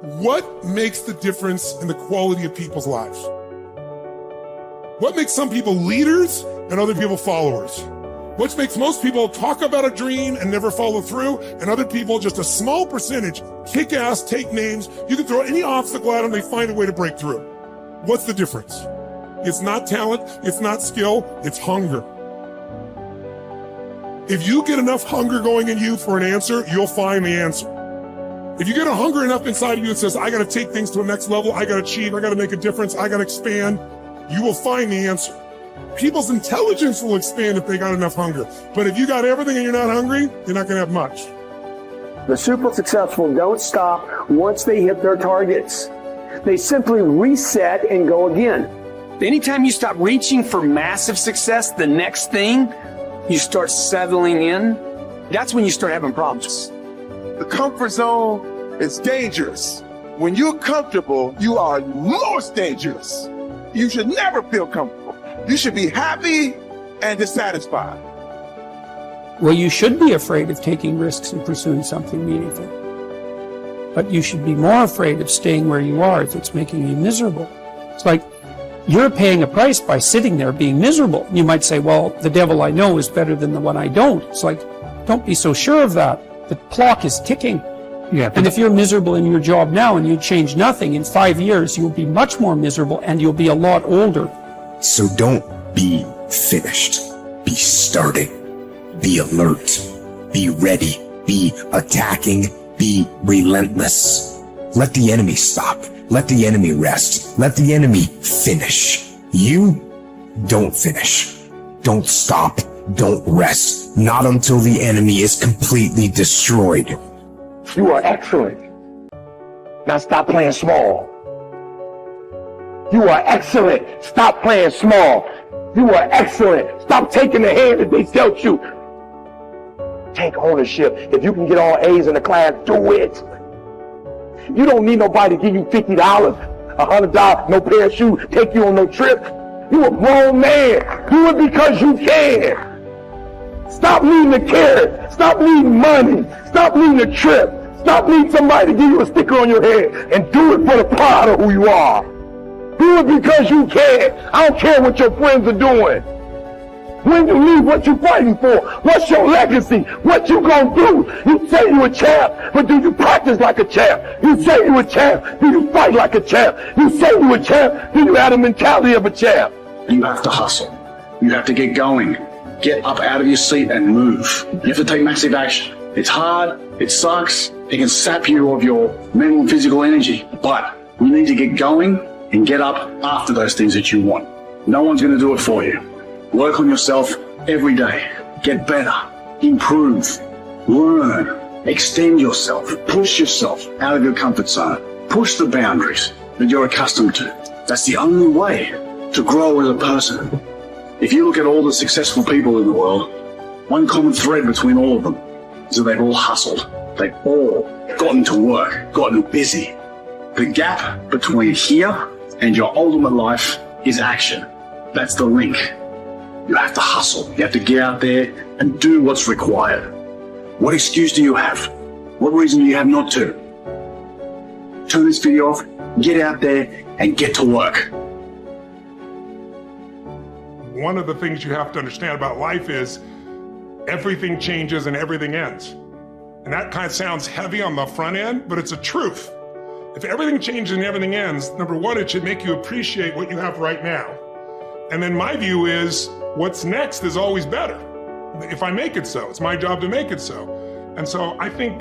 What makes the difference in the quality of people's lives? What makes some people leaders and other people followers? What makes most people talk about a dream and never follow through, and other people, just a small percentage, kick ass, take names. You can throw any obstacle at them, they find a way to break through. What's the difference? It's not talent, it's not skill, it's hunger. If you get enough hunger going in you for an answer, you'll find the answer. If you get a hunger enough inside of you that says, I gotta take things to a next level, I gotta achieve, I gotta make a difference, I gotta expand, you will find the answer. People's intelligence will expand if they got enough hunger. But if you got everything and you're not hungry, you're not gonna have much. The super successful don't stop once they hit their targets. They simply reset and go again. Anytime you stop reaching for massive success, the next thing, you start settling in, that's when you start having problems. The comfort zone is dangerous. When you're comfortable, you are most dangerous. You should never feel comfortable. You should be happy and dissatisfied. Well, you should be afraid of taking risks and pursuing something meaningful. But you should be more afraid of staying where you are if it's making you miserable. It's like you're paying a price by sitting there being miserable. You might say, well, the devil I know is better than the one I don't. It's like, don't be so sure of that. The clock is ticking. Yeah, and if you're miserable in your job now and you change nothing, in 5 years, you'll be much more miserable and you'll be a lot older. So don't be finished. Be starting. Be alert. Be ready. Be attacking. Be relentless. Let the enemy stop. Let the enemy rest. Let the enemy finish. You don't finish. Don't stop. Don't rest. Not until the enemy is completely destroyed. You are excellent. Now stop playing small. You are excellent. Stop playing small. You are excellent. Stop taking the hand that they dealt you. Take ownership. If you can get all A's in the class, do it. You don't need nobody to give you $50, $100, no pair of shoes, take you on no trip. You a grown man. Do it because you can. Stop needing a carrot. Stop needing money. Stop needing a trip. Stop needing somebody to give you a sticker on your head, and do it for the pride of who you are. Do it because you can. I don't care what your friends are doing. When you leave, what you fighting for? What's your legacy? What you gonna do? You say you a champ, but do you practice like a champ? You say you a champ, do you fight like a champ? You say you a champ, do you have the mentality of a champ? You have to hustle. You have to get going. Get up out of your seat and move. You have to take massive action. It's hard, it sucks, it can sap you of your mental and physical energy, but you need to get going and get up after those things that you want. No one's going to do it for you. Work on yourself every day. Get better. Improve. Learn. Extend yourself. Push yourself out of your comfort zone. Push the boundaries that you're accustomed to. That's the only way to grow as a person. If you look at all the successful people in the world, one common thread between all of them is that they've all hustled. They've all gotten to work, gotten busy. The gap between here and your ultimate life is action. That's the link. You have to hustle. You have to get out there and do what's required. What excuse do you have? What reason do you have not to? Turn this video off, get out there, and get to work. One of the things you have to understand about life is everything changes and everything ends. And that kind of sounds heavy on the front end, but it's a truth. If everything changes and everything ends, number one, it should make you appreciate what you have right now. And then my view is what's next is always better. If I make it so, it's my job to make it so. And so I think,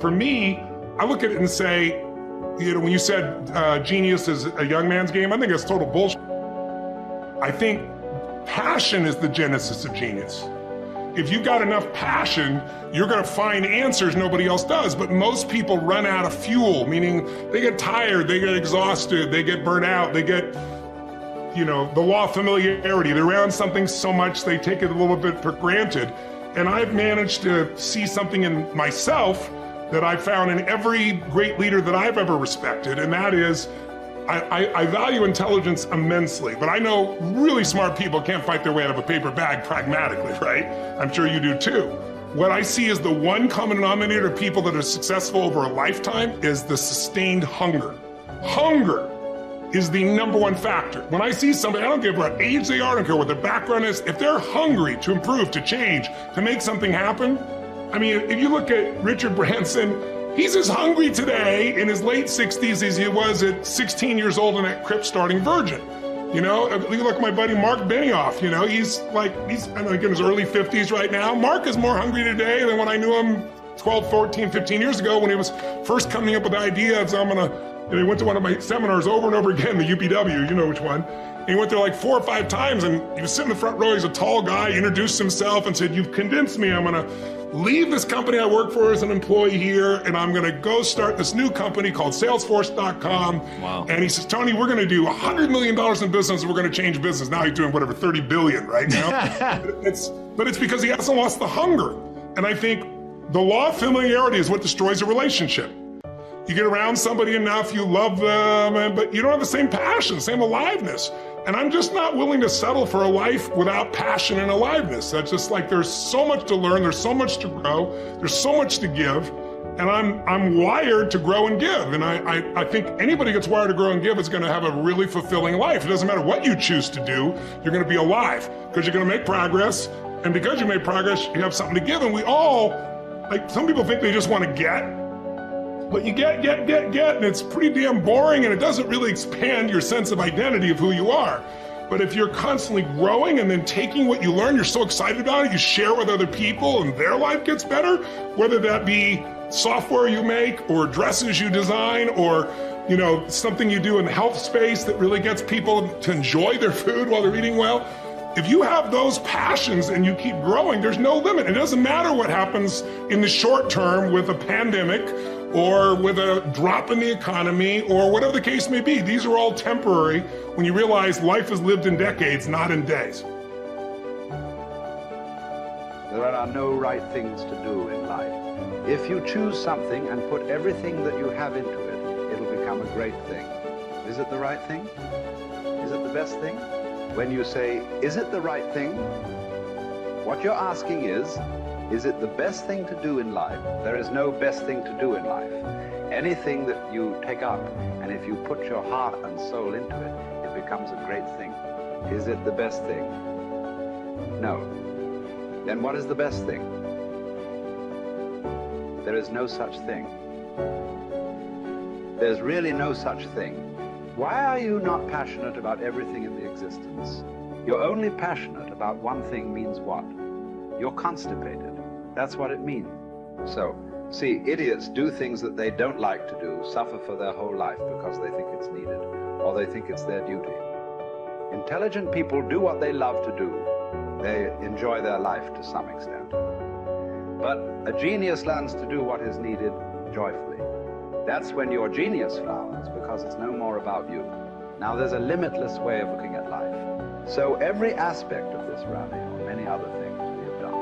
for me, I look at it and say, when you said genius is a young man's game, I think that's total bullshit. I think passion is the genesis of genius. If you've got enough passion, you're gonna find answers nobody else does. But most people run out of fuel, meaning they get tired, they get exhausted, they get burnt out, they get, the law of familiarity. They're around something so much they take it a little bit for granted. And I've managed to see something in myself that I found in every great leader that I've ever respected, and that is, I value intelligence immensely, but I know really smart people can't fight their way out of a paper bag pragmatically, right? I'm sure you do too. what I see as the one common denominator of people that are successful over a lifetime is the sustained hunger. Hunger is the number one factor. When I see somebody, I don't care what age they are, I don't care what their background is, if they're hungry to improve, to change, to make something happen. I mean, if you look at Richard Branson, he's as hungry today in his late 60s as he was at 16 years old in that crypt starting Virgin. You know, you look at my buddy Mark Benioff, you know, he's I think in his early 50s right now. Mark is more hungry today than when I knew him 12, 14, 15 years ago when he was first coming up with the idea of, he went to one of my seminars over and over again, the UPW, you know which one. And he went there like 4 or 5 times and he was sitting in the front row, he's a tall guy, he introduced himself and said, "You've convinced me, I'm gonna leave this company I work for as an employee here, and I'm gonna go start this new company called Salesforce.com. Wow. And he says, "Tony, we're gonna do $100 million in business, and we're gonna change business." Now he's doing whatever, 30 billion right now. but it's because he hasn't lost the hunger. And I think the law of familiarity is what destroys a relationship. You get around somebody enough, you love them, but you don't have the same passion, same aliveness. And I'm just not willing to settle for a life without passion and aliveness. That's just like, there's so much to learn, there's so much to grow, there's so much to give, and I'm wired to grow and give. And I think anybody who gets wired to grow and give is gonna have a really fulfilling life. It doesn't matter what you choose to do, you're gonna be alive, because you're gonna make progress, and because you made progress, you have something to give. And we all, like, some people think they just wanna get, but you get, and it's pretty damn boring, and it doesn't really expand your sense of identity of who you are. But if you're constantly growing and then taking what you learn, you're so excited about it, you share with other people and their life gets better, whether that be software you make or dresses you design or, you know, something you do in the health space that really gets people to enjoy their food while they're eating well. If you have those passions and you keep growing, there's no limit. It doesn't matter what happens in the short term with a pandemic or with a drop in the economy or whatever the case may be. These are all temporary when you realize life is lived in decades, not in days. There are no right things to do in life. If you choose something and put everything that you have into it, it'll become a great thing. Is it the right thing? Is it the best thing? When you say, is it the right thing? What you're asking is it the best thing to do in life? There is no best thing to do in life. Anything that you take up, and if you put your heart and soul into it, it becomes a great thing. Is it the best thing? No. Then what is the best thing? There is no such thing. There's really no such thing. Why are you not passionate about everything in the existence? You're only passionate about one thing means what? You're constipated. That's what it means. So, see, idiots do things that they don't like to do, suffer for their whole life because they think it's needed, or they think it's their duty. Intelligent people do what they love to do. They enjoy their life to some extent. But a genius learns to do what is needed joyfully. That's when your genius flowers, because it's no more about you. Now there's a limitless way of looking at life. So every aspect of this rally, or many other things we have done,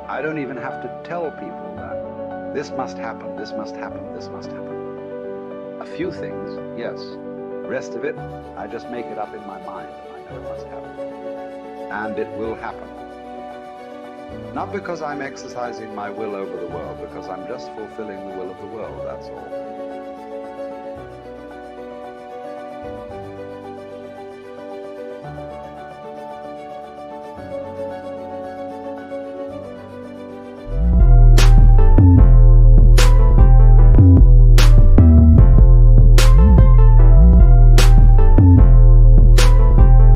I don't even have to tell people that this must happen, this must happen, this must happen. A few things, yes. Rest of it, I just make it up in my mind. I know it must happen. And it will happen. Not because I'm exercising my will over the world, because I'm just fulfilling the will of the world, that's all.